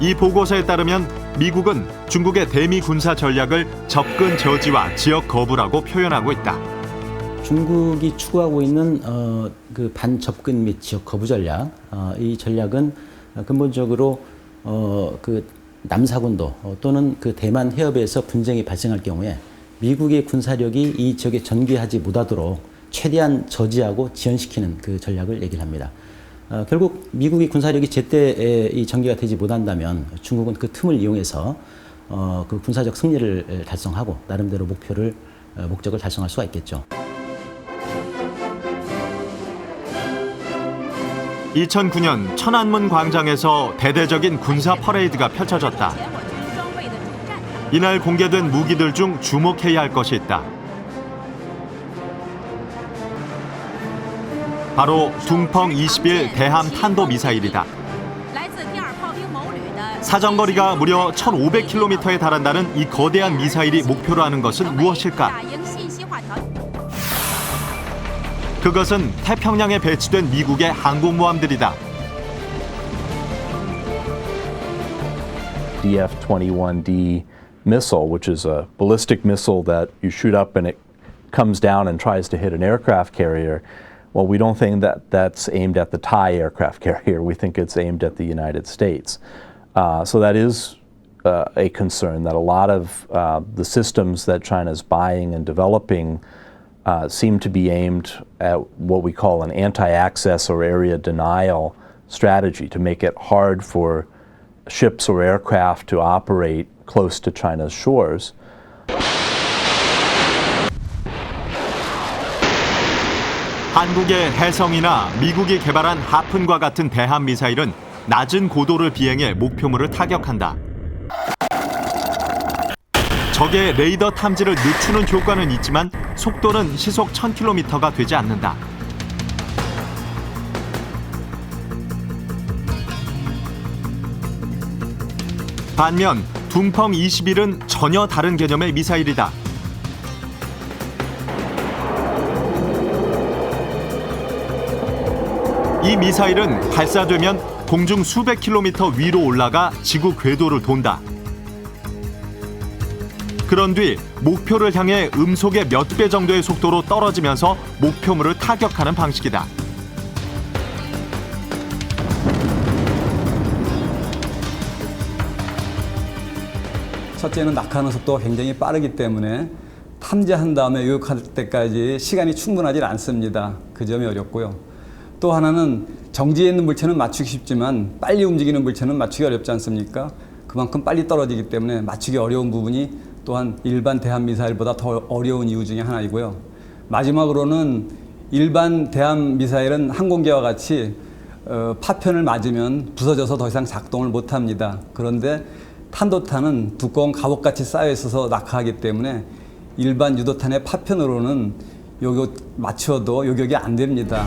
Speaker 1: 이 보고서에 따르면 미국은 중국의 대미 군사 전략을 접근 저지와 지역 거부라고 표현하고 있다.
Speaker 5: 중국이 추구하고 있는 그 반접근 및 지역 거부 전략, 이 전략은 근본적으로 그 남사군도 또는 그 대만 해협에서 분쟁이 발생할 경우에 미국의 군사력이 이 지역에 전개하지 못하도록 최대한 저지하고 지연시키는 그 전략을 얘기를 합니다. 결국 미국의 군사력이 제때 이 전개가 되지 못한다면 중국은 그 틈을 이용해서 그 군사적 승리를 달성하고 나름대로 목적을 달성할 수가 있겠죠.
Speaker 1: 2009년 천안문 광장에서 대대적인 군사 퍼레이드가 펼쳐졌다. 이날 공개된 무기들 중 주목해야 할 것이 있다. 바로 둥펑 21 대함 탄도 미사일이다. 사정거리가 무려 1,500km에 달한다는 이 거대한 미사일이 목표로 하는 것은 무엇일까? 그것은 태평양에 배치된 미국의 항공모함들이다.
Speaker 11: DF-21D missile, which is a ballistic missile that you shoot up and it comes down and tries to hit an aircraft carrier. Well, we don't think that that's aimed at the Thai aircraft carrier. We think it's aimed at the United States. So that is a concern that a lot of the systems that China's buying and developing seem to be aimed at what we call an anti-access or area denial strategy to make it hard for ships or aircraft to operate close to China's shores.
Speaker 1: 한국의 해성이나 미국이 개발한 하푼과 같은 대함 미사일은 낮은 고도를 비행해 목표물을 타격한다. 적의 레이더 탐지를 늦추는 효과는 있지만 속도는 시속 1000km가 되지 않는다. 반면 둥펑 21은 전혀 다른 개념의 미사일이다. 이 미사일은 발사되면 공중 수백 킬로미터 위로 올라가 지구 궤도를 돈다. 그런 뒤 목표를 향해 음속의 몇 배 정도의 속도로 떨어지면서 목표물을 타격하는 방식이다.
Speaker 9: 첫째는 낙하하는 속도가 굉장히 빠르기 때문에 탐지한 다음에 요격할 때까지 시간이 충분하지 않습니다. 그 점이 어렵고요. 또 하나는 정지해 있는 물체는 맞추기 쉽지만 빨리 움직이는 물체는 맞추기 어렵지 않습니까? 그만큼 빨리 떨어지기 때문에 맞추기 어려운 부분이 또한 일반 대함 미사일보다 더 어려운 이유 중에 하나이고요. 마지막으로는 일반 대함 미사일은 항공기와 같이 파편을 맞으면 부서져서 더 이상 작동을 못합니다. 그런데 탄도탄은 두꺼운 갑옷같이 쌓여 있어서 낙하하기 때문에 일반 유도탄의 파편으로는 맞춰도 요격이 안 됩니다.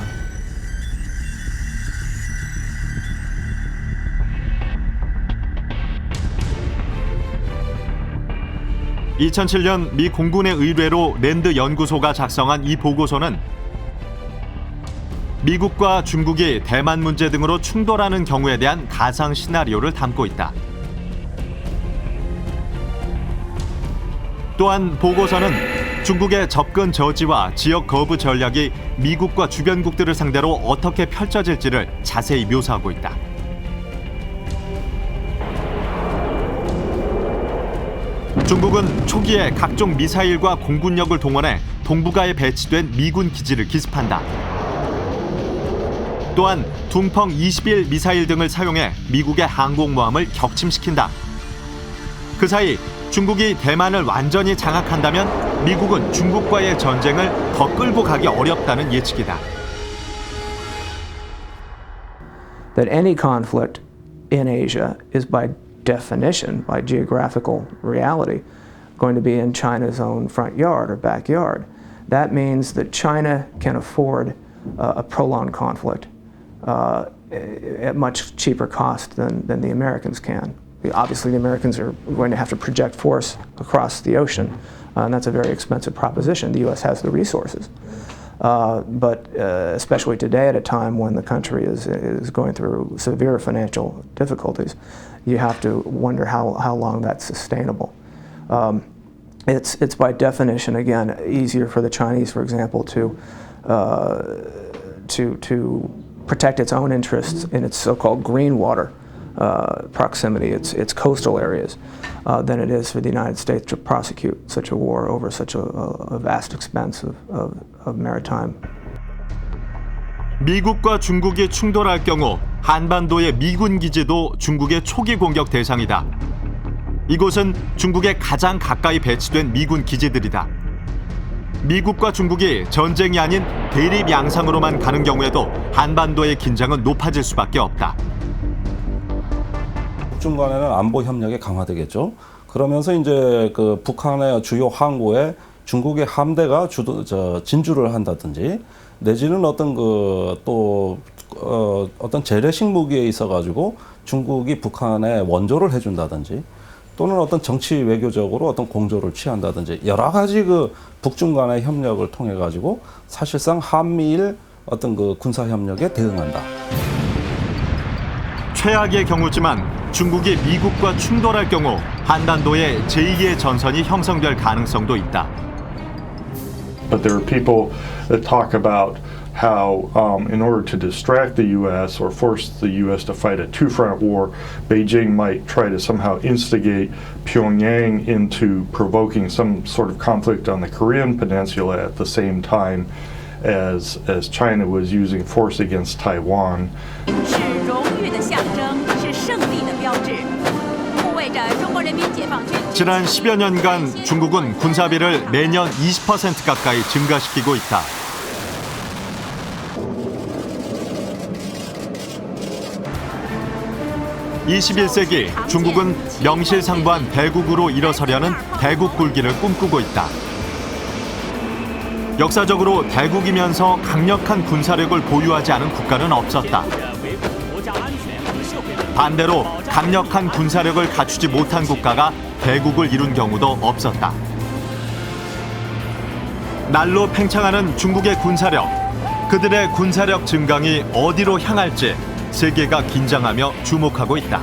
Speaker 1: 2007년 미 공군의 의뢰로 랜드 연구소가 작성한 이 보고서는 미국과 중국이 대만 문제 등으로 충돌하는 경우에 대한 가상 시나리오를 담고 있다. 또한 보고서는 중국의 접근 저지와 지역 거부 전략이 미국과 주변국들을 상대로 어떻게 펼쳐질지를 자세히 묘사하고 있다. 중국은 초기에 각종 미사일과 공군력을 동원해 동북아에 배치된 미군 기지를 기습한다. 또한 둥펑 21 미사일 등을 사용해 미국의 항공모함을 격침시킨다. 그 사이 중국이 대만을 완전히 장악한다면 미국은 중국과의 전쟁을 더 끌고 가기 어렵다는 예측이다.
Speaker 10: That any conflict in Asia is by definition, by geographical reality, going to be in China's own front yard or backyard. That means that China can afford a prolonged conflict at much cheaper cost than the Americans can. Obviously, the Americans are going to have to project force across the ocean, and that's a very expensive proposition. The U.S. has the resources. But especially today at a time when the country is going through severe financial difficulties, you have to wonder how long that's sustainable. It's by definition, again, easier for the Chinese, for example, to protect its own interests in its so-called green water proximity, its coastal areas, than it is for the United States to prosecute such a war over such a vast expanse of maritime.
Speaker 1: 미국과 중국이 충돌할 경우 한반도의 미군 기지도 중국의 초기 공격 대상이다. 이곳은 중국에 가장 가까이 배치된 미군 기지들이다. 미국과 중국이 전쟁이 아닌 대립 양상으로만 가는 경우에도 한반도의 긴장은 높아질 수밖에 없다.
Speaker 13: 북중 간에는 안보 협력이 강화되겠죠. 그러면서 이제 그 북한의 주요 항구에 중국의 함대가 진주를 한다든지 내지는 어떤 어떤 재래식 무기에 있어 가지고 중국이 북한에 원조를 해준다든지 또는 어떤 정치 외교적으로 어떤 공조를 취한다든지 여러 가지 그 북중 간의 협력을 통해 가지고 사실상 한미일 어떤 그 군사 협력에 대응한다.
Speaker 1: 최악의 경우지만 중국이 미국과 충돌할 경우 한반도에 제2의 전선이 형성될 가능성도 있다.
Speaker 14: But there are people that talk about how in order to distract the U.S. or force the U.S. to fight a two-front war, Beijing might try to somehow instigate Pyongyang into provoking some sort of conflict on the Korean Peninsula at the same time as China was using force against Taiwan.
Speaker 15: 是荣誉的象征，是胜利的标志，护卫着中国人民解放军。
Speaker 1: 지난 10여 년간 중국은 군사비를 매년 20% 가까이 증가시키고 있다. (21세기) 중국은 명실상부한 대국으로 일어서려는 대국 굴기를 꿈꾸고 있다. 역사적으로 대국이면서 강력한 군사력을 보유하지 않은 국가는 없었다. 반대로 강력한 군사력을 갖추지 못한 국가가 대국을 이룬 경우도 없었다. 날로 팽창하는 중국의 군사력, 그들의 군사력 증강이 어디로 향할지 세계가 긴장하며 주목하고 있다.